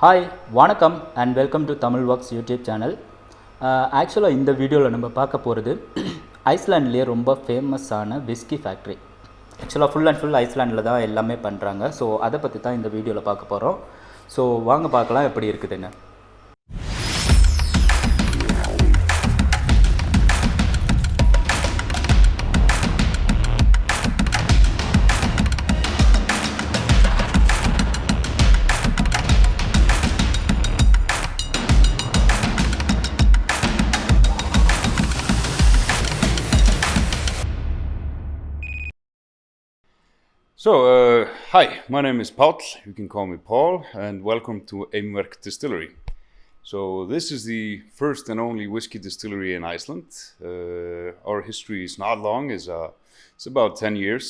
Hi வணக்கம் and welcome to Tamil works YouTube channel. ஆக்சுவலாக இந்த வீடியோவில் நம்ம பார்க்க போகிறது ஐஸ்லாண்ட்லேயே ரொம்ப ஃபேமஸான விஸ்கி ஃபேக்ட்ரி. ஆக்சுவலாக ஃபுல் அண்ட் ஃபுல் ஐஸ்லாண்டில் தான் எல்லாமே பண்ணுறாங்க. ஸோ அதை பற்றி தான் இந்த வீடியோவில் பார்க்க போகிறோம். ஸோ வாங்க பார்க்கலாம் எப்படி இருக்குதுன்னு. So, hi, my name is Paul, you can call me Paul, and welcome to Aimwerk Distillery. So, this is the first and only whiskey distillery in Iceland. Our history is not long, it's about 10 years.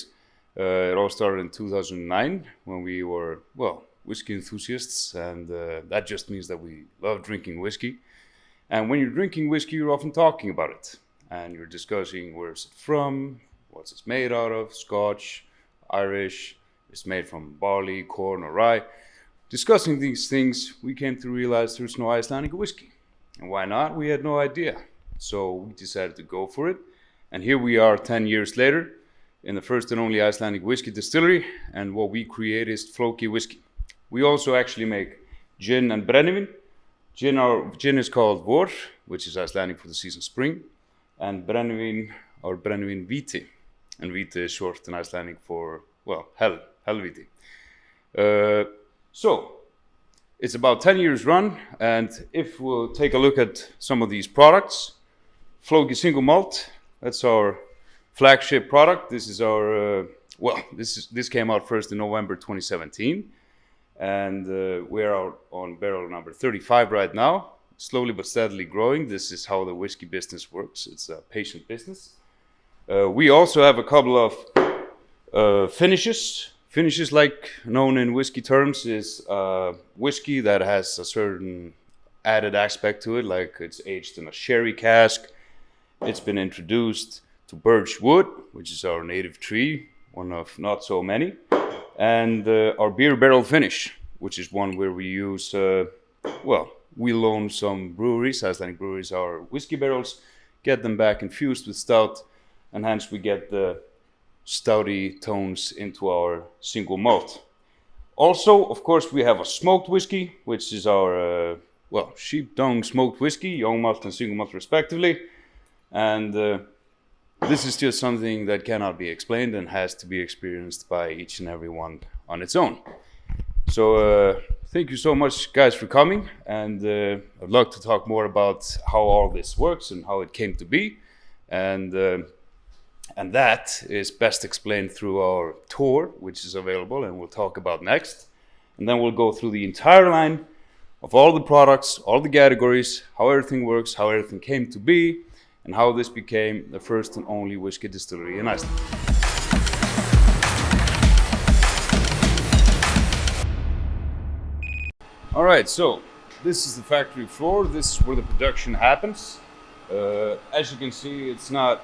It all started in 2009 when we were, whiskey enthusiasts, and that just means that we love drinking whiskey. And when you're drinking whiskey, you're often talking about it, and you're discussing where it's from, what's it made out of, Scotch, Irish, it's made from barley, corn, or rye. Discussing these things, we came to realize there's no Icelandic whiskey. And why not? We had no idea. So we decided to go for it. And here we are 10 years later in the first and only Icelandic whiskey distillery. And what we create is Floki whiskey. We also actually make gin and brennivin. Gin is called vor, which is Icelandic for the season spring. And brennivin or brennivin viti. And viti is short in Icelandic for, helviti. So, it's about 10 years run, and if we'll take a look at some of these products, Floki Single Malt, that's our flagship product. This is our, this came out first in November 2017, and we're out on barrel number 35 right now, slowly but steadily growing. This is how the whiskey business works. It's a patient business. We also have a couple of finishes. Finishes, like known in whiskey terms, is whiskey that has a certain added aspect to it, like it's aged in a sherry cask. It's been introduced to birch wood, which is our native tree, one of not so many, and our beer barrel finish, which is one where we use, we loan some breweries, Icelandic breweries, our whiskey barrels, get them back infused with stout, and hence we get the stouty tones into our single malt. Also, of course, we have a smoked whiskey, which is our, sheep dung smoked whiskey, young malt and single malt respectively. And this is just something that cannot be explained and has to be experienced by each and every one on its own. So thank you so much, guys, for coming. And I'd like to talk more about how all this works and how it came to be. And that is best explained through our tour, which is available and we'll talk about next. And then we'll go through the entire line of all the products, all the categories, how everything works, how everything came to be, and how this became the first and only whiskey distillery in Iceland. All right, so this is the factory floor. This is where the production happens. As you can see, it's not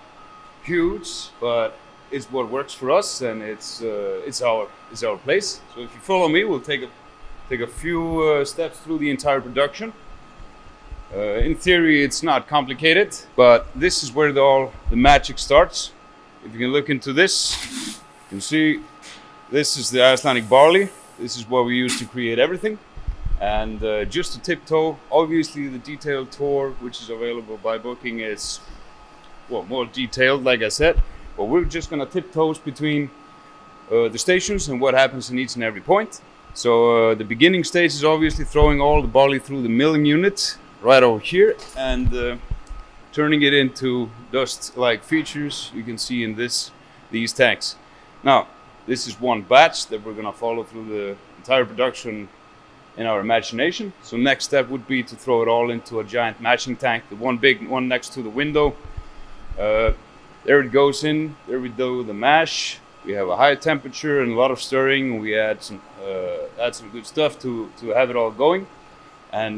huge, but it's what works for us, and it's our place. So if you follow me, we'll take a few steps through the entire production. In theory, it's not complicated, but this is where all the magic starts. If you can look into this, you can see this is the Icelandic barley. This is what we use to create everything. And just to tiptoe, obviously the detailed tour, which is available by booking, is more detailed, like I said, but we're just gonna tiptoe between the stations and what happens in each and every point. So the beginning stage is obviously throwing all the barley through the milling unit right over here and turning it into dust-like features you can see in these tanks. Now, this is one batch that we're gonna follow through the entire production in our imagination. So next step would be to throw it all into a giant matching tank, the one big one next to the window. There it goes in, there we do the mash. We have a high temperature and a lot of stirring. We add some good stuff to have it all going. And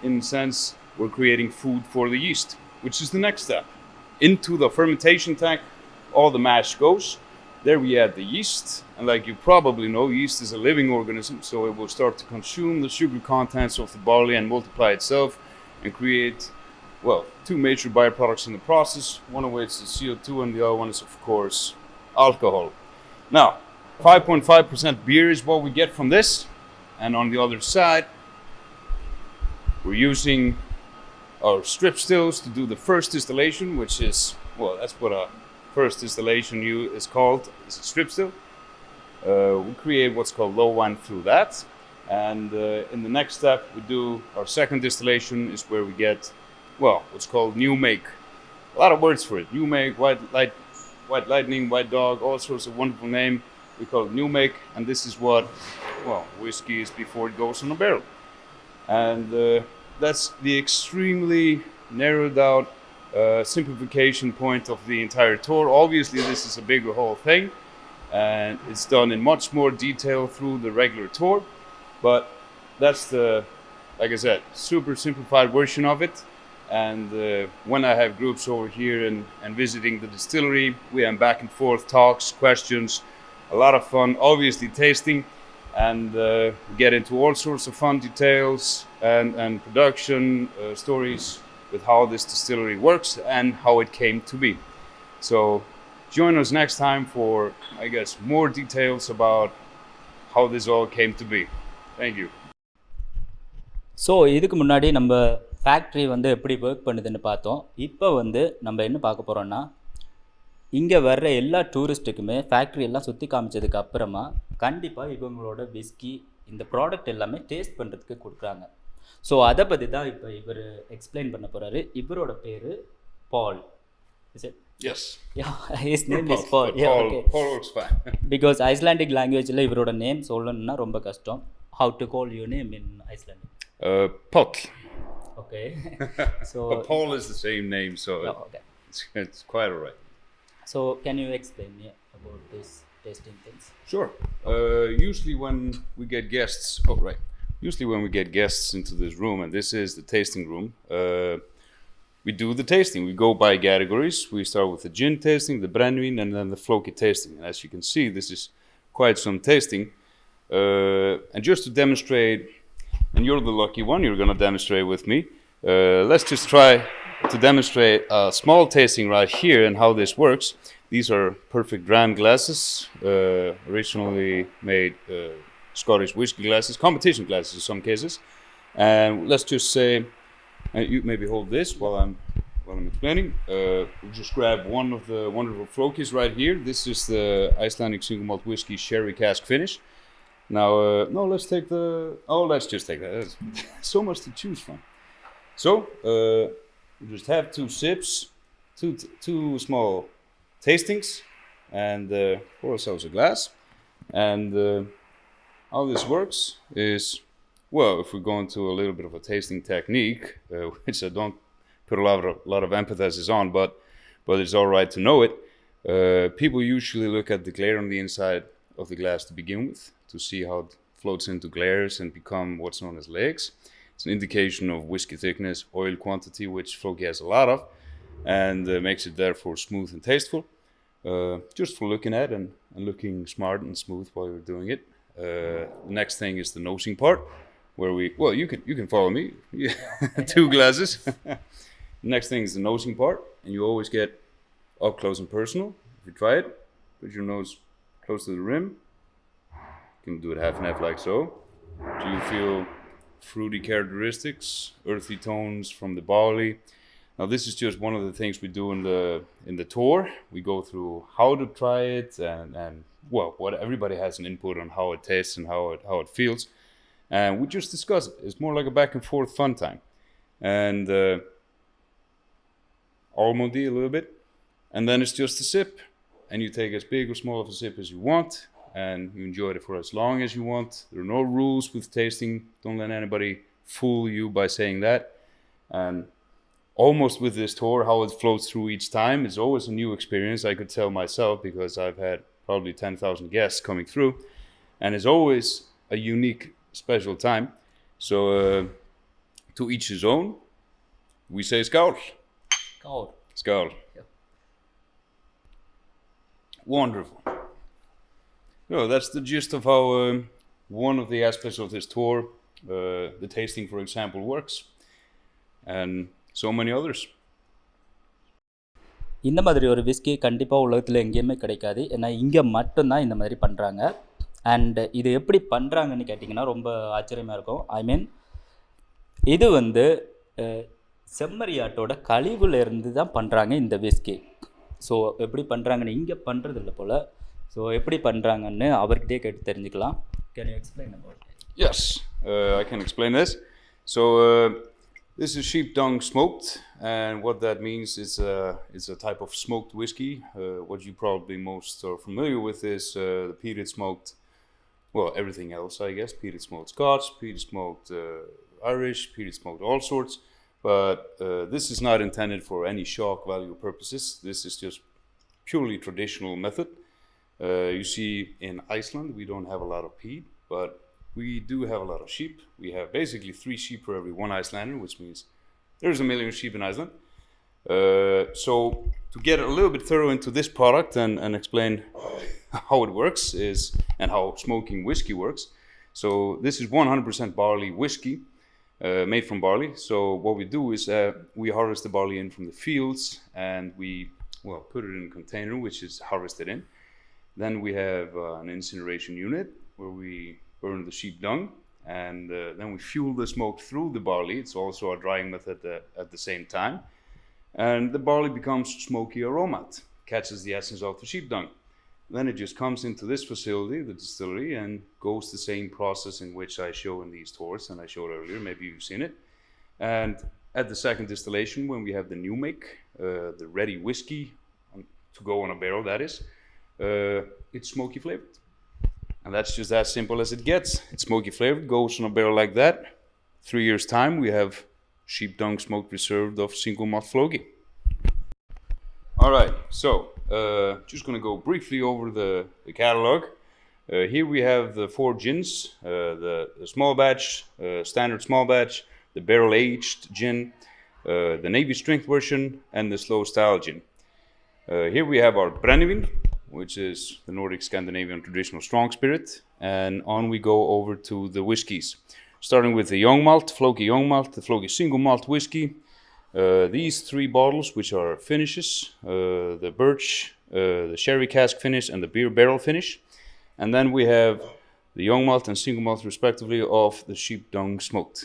in a sense, we're creating food for the yeast, which is the next step. Into the fermentation tank, all the mash goes. There we add the yeast, and like you probably know, yeast is a living organism, so it will start to consume the sugar contents of the barley and multiply itself and create, well, two major byproducts in the process, one of which is CO2 and the other one is, of course, alcohol. Now, 5.5% beer is what we get from this, and on the other side, we're using our strip stills to do the first distillation, which is, well, that's what a first distillation is called, is a strip still. We create what's called low wine through that, and in the next step we do our second distillation, is where we get, well, what's called new make. A lot of words for it. New make, white lightning, white dog, all sorts of wonderful name. We call it new make, and this is what, well, whiskey is before it goes in a barrel. And that's the extremely narrowed out simplification point of the entire tour. Obviously this is a bigger whole thing, and it's done in much more detail through the regular tour, but that's the, like I said, super simplified version of it. And when I have groups over here and visiting the distillery, we have back and forth talks, questions, a lot of fun, obviously tasting, and get into all sorts of fun details and production stories with how this distillery works and how it came to be. So join us next time for, I guess, more details about how this all came to be. Thank you. So இதுக்கு முன்னாடி நம்ம factory வந்து எப்படி work பண்ணுதுன்னு பார்த்தோம். இப்போ வந்து நம்ம என்ன பார்க்க போகிறோன்னா, இங்கே வர்ற எல்லா டூரிஸ்ட்டுக்குமே ஃபேக்ட்ரி எல்லாம் சுற்றி காமிச்சதுக்கு அப்புறமா கண்டிப்பாக இவங்களோட விஸ்கி இந்த ப்ராடக்ட் எல்லாமே டேஸ்ட் பண்ணுறதுக்கு கொடுக்குறாங்க. ஸோ அதை பற்றி தான் இப்போ இவர் எக்ஸ்பிளைன் பண்ண போகிறாரு. இவரோட பேர் பால். Is it? Yes. Yeah, his name is Paul. Yeah, Paul, okay. Paul works fine. Because Icelandic languageல இவரோட நேம் சொல்லணும்னா ரொம்ப கஷ்டம். How to call your name in Icelandic? Páll. Okay. So but Paul is the same name, so okay. it's quite alright. So can you explain me about this tasting things? Sure. Usually when we get guests, Usually when we get guests into this room, and this is the tasting room, we do the tasting. We go by categories. We start with the gin tasting, the brennivín, and then the floki tasting. And as you can see, this is quite some tasting. And just to demonstrate, and you're the lucky one, you're going to demonstrate with me. Let's just try to demonstrate a small tasting right here and how this works. These are perfect dram glasses, originally made Scottish whiskey glasses, competition glasses in some cases. And let's just say, you maybe hold this while I'm explaining. We'll just grab one of the wonderful Flokis right here. This is the Icelandic single malt whiskey sherry cask finish. Now, no, let's take the. Oh, let's just take that. There's so much to choose from. So, we just have two sips, two small tastings, and pour ourselves a glass. And how this works is, well, if we go into a little bit of a tasting technique, which I don't put a lot of emphasis on, but it's all right to know it. People usually look at the glare on the inside of the glass to begin with, to see how it floats into glares and become what's known as legs. It's an indication of whiskey thickness, oil quantity, which Floki has a lot of, and makes it therefore smooth and tasteful. Just for looking at and looking smart and smooth while you're doing it. The next thing is the nosing part, where you can follow me. Two glasses. Next thing is the nosing part, and you always get up close and personal. If you try it, put your nose close to the rim. You can do it half and half like so. Do you feel fruity characteristics, earthy tones from the barley? Now this is just one of the things we do in the tour. We go through how to try it and well, what everybody has an input on how it tastes and how it feels. And we just discuss it. It's more like a back and forth fun time. And almondy a little bit. And then it's just a sip. And you take as big or small of a sip as you want. And you enjoy it for as long as you want. There are no rules with tasting. Don't let anybody fool you by saying that. And almost with this tour, how it flows through each time is always a new experience. I could tell myself, because I've had probably 10,000 guests coming through. And it's always a unique, special time. So to each his own, we say skål. Skål. Skål. Yep. Wonderful. No, that's the gist of how one of the aspects of this tour, the tasting, for example, works, and so many others. இந்த மாதிரி ஒரு whisky கண்டிப்பாக உலகத்தில் எங்கேயுமே கிடைக்காது. ஏன்னா இங்கே மட்டும்தான் இந்த மாதிரி பண்ணுறாங்க. அண்ட் இது எப்படி பண்ணுறாங்கன்னு கேட்டிங்கன்னா ரொம்ப ஆச்சரியமாக இருக்கும். ஐ மீன் இது வந்து செம்மறியாட்டோட கழிவுலேருந்து தான் பண்ணுறாங்க இந்த விஸ்கி. ஸோ எப்படி பண்ணுறாங்கன்னு இங்கே பண்ணுறதில்ல போல். ஸோ எப்படி பண்ணுறாங்கன்னு அவர்கிட்டே கேட்டு தெரிஞ்சுக்கலாம். Can you explain about it? Yes, I can explain this. So this is sheep dung smoked, and what that means is it's a type of smoked whiskey. What you probably most are familiar with is the peated smoked, well, everything else, I guess. Peated smoked Scotch, peated smoked Irish, peated smoked all sorts. But this is not intended for any shock value purposes. This is just purely traditional method. You see, in Iceland, we don't have a lot of peat, but we do have a lot of sheep. We have basically 3 sheep for every 1 Icelander, which means there's 1 million sheep in Iceland. So to get a little bit thorough into this product and explain how it works and how smoking whiskey works. So this is 100% barley whiskey, made from barley. So what we do is we harvest the barley in from the fields, and we put it in a container which is harvested in. Then we have an incineration unit where we burn the sheep dung, and then we fuel the smoke through the barley. It's also a drying method at the same time. And the barley becomes smoky aromat, catches the essence of the sheep dung. Then it just comes into this facility, the distillery, and goes the same process in which I show in these tours, and I showed earlier, maybe you've seen it. And at the second distillation, when we have the new make, the ready whiskey to go on a barrel, that is, it's smoky flavored. And that's just as simple as it gets. It's smoky flavored, goes on a barrel like that. 3 years' time, we have sheep dung smoked reserved of single malt Flogi. All right, so just going to go briefly over the catalog. Here we have the 4 gins, the small batch, standard small batch, the barrel aged gin, the Navy strength version, and the slow style gin. Here we have our Brennivin, which is the Nordic Scandinavian traditional strong spirit, and on we go over to the whiskies. Starting with the young malt, Flogi young malt, the Flogi single malt whiskey. These 3 bottles, which are finishes, the birch, the sherry cask finish, and the beer barrel finish. And then we have the young malt and single malt respectively of the sheep dung smoked.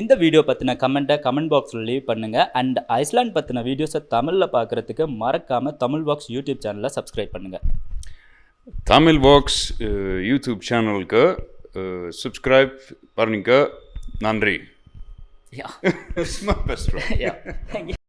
இந்த video பற்றின கமெண்ட்டை comment பாக்ஸில் leave பண்ணுங்கள். And island பற்றின வீடியோஸை தமிழில் பார்க்குறதுக்கு மறக்காமல் தமிழ் வாக்ஸ் யூடியூப் சேனலை சப்ஸ்கிரைப் பண்ணுங்கள். தமிழ் வாக்ஸ் யூடியூப் சேனலுக்கு சப்ஸ்கிரைப் பண்ணுங்க. நன்றி. Yeah. It's my best friend. Yeah. Thank you.